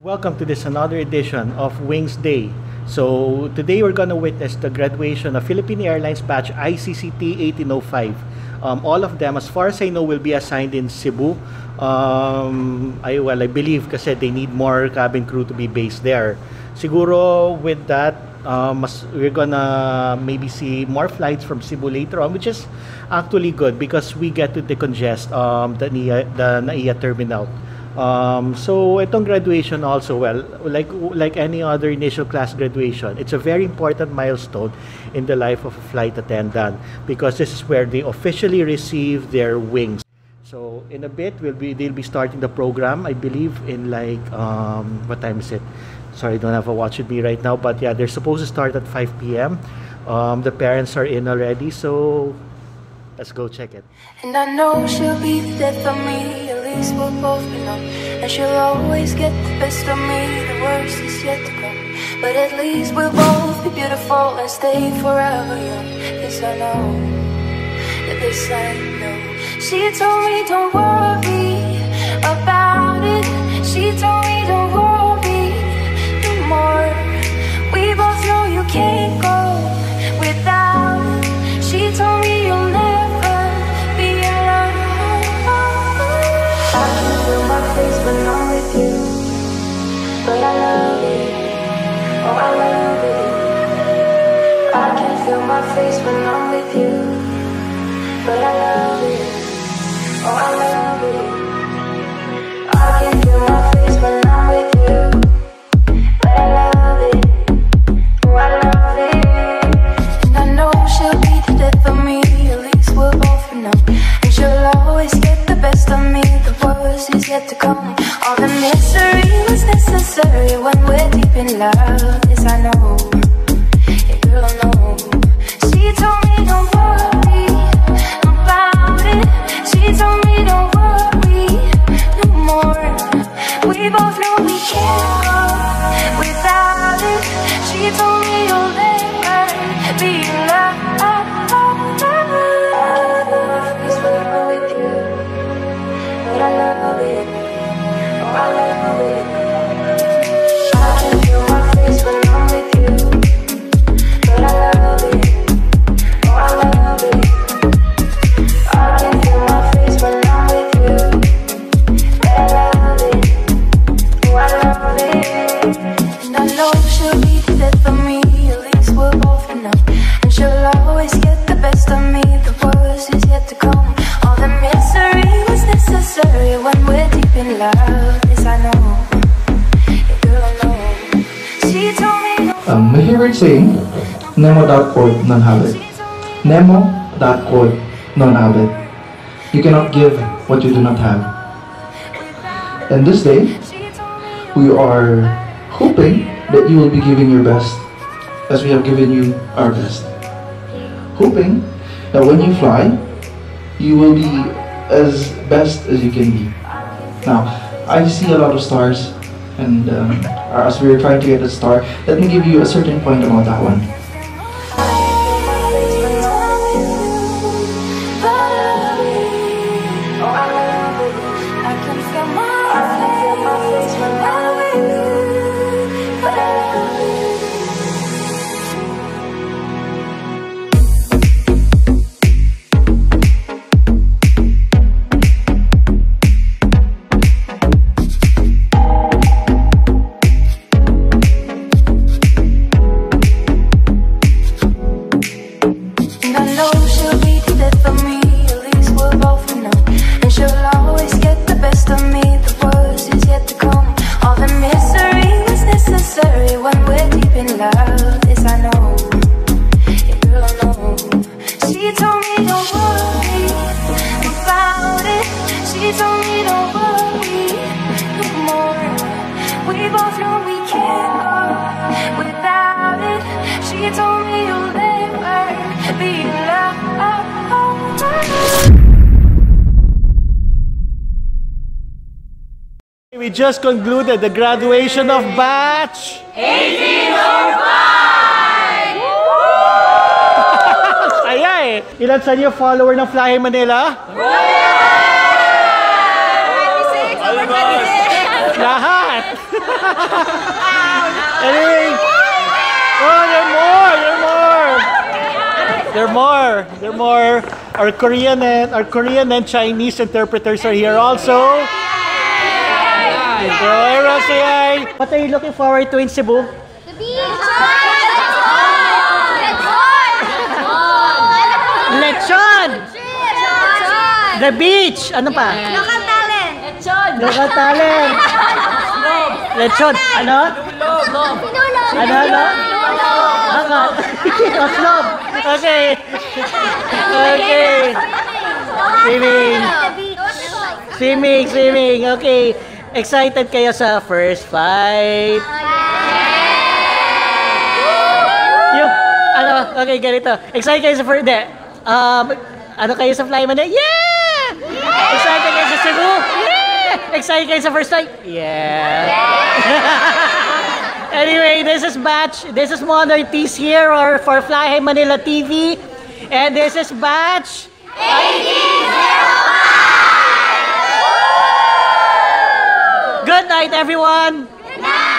Welcome to this another edition of Wings Day. So today we're gonna witness the graduation of Philippine Airlines batch ICCT1805. All of them, as far as I know, will be assigned in Cebu. I believe kasi they need more cabin crew to be based there. Siguro with that, we're gonna maybe see more flights from Cebu later on, which is actually good because we get to decongest the NAIA terminal. So itong graduation also, well, like any other initial class graduation, it's a very important milestone in the life of a flight attendant because this is where they officially receive their wings. So in a bit they'll be starting the program, I believe in like what time is it? Sorry, I don't have a watch with me right now, but yeah, they're supposed to start at 5 p.m. The parents are in already, so let's go check it. And I know she'll be there for me, at least we'll both know. And she'll always get the best of me, the worst is yet to come. But at least we'll both be beautiful and stay forever young. This I know, this I know. She told me don't worry about it. She told me don't worry no more. We both know you can't go without it. She told me you'll never be alone. I can feel my face when I'm with you, but I love it, oh I love it. I can feel my face when I'm with you, but I love it, oh I love it. I can feel my face when I'm with you, but I love it, oh I love it. And I know she'll be there for me, at least we'll both know. And she'll always get the best of me, the worst is yet to come. All the misery was necessary when we're deep in love, yes I know, yeah girl I know. She told me don't worry about it. She told me don't worry no more. We both know we can't go without it. She told me you'll never be alone. I love it, oh I love it. I can feel my face when I'm with you, but I love it, oh I love it. I can feel my face when I'm with you, but I love it, oh I love it. And I know she'll be there for me, at least we'll both know. And she'll always get the best of me, the worst is yet to come. All the misery was necessary when we're deep in love, this I know, yeah girl I know. She told me My favorite saying, Nemo that quote non-habit. Nemo that quote non-habit. You cannot give what you do not have. And this day, we are hoping that you will be giving your best as we have given you our best. Hoping that when you fly, you will be as best as you can be. Now, I see a lot of stars, and as we are trying to get a star, let me give you a certain point about that one. We just concluded the graduation of batch 1805! Saya eh! Ilan sa inyo follower ng Fly High Manila? 26! Lahat! Anyway. Oh, there are more. Our Korean and Chinese interpreters are here also. What are you looking forward to in Cebu? The beach! Lechon! The beach! Ano pa? Local talent! Local talent! Lechon! Ano? Ano? Angat! Slob! Okay! Swimming! Okay! Excited kayo sa first fight? Okay, ganito. Excited kayo sa first... ano kayo sa Fly Manila? Yeah! Excited kayo sa Cebu? Yeah! Excited kayo sa first fight? Yeah! Anyway, this is Mother T's here for Fly Manila TV. And this is batch 1805! Good night, everyone! Good night!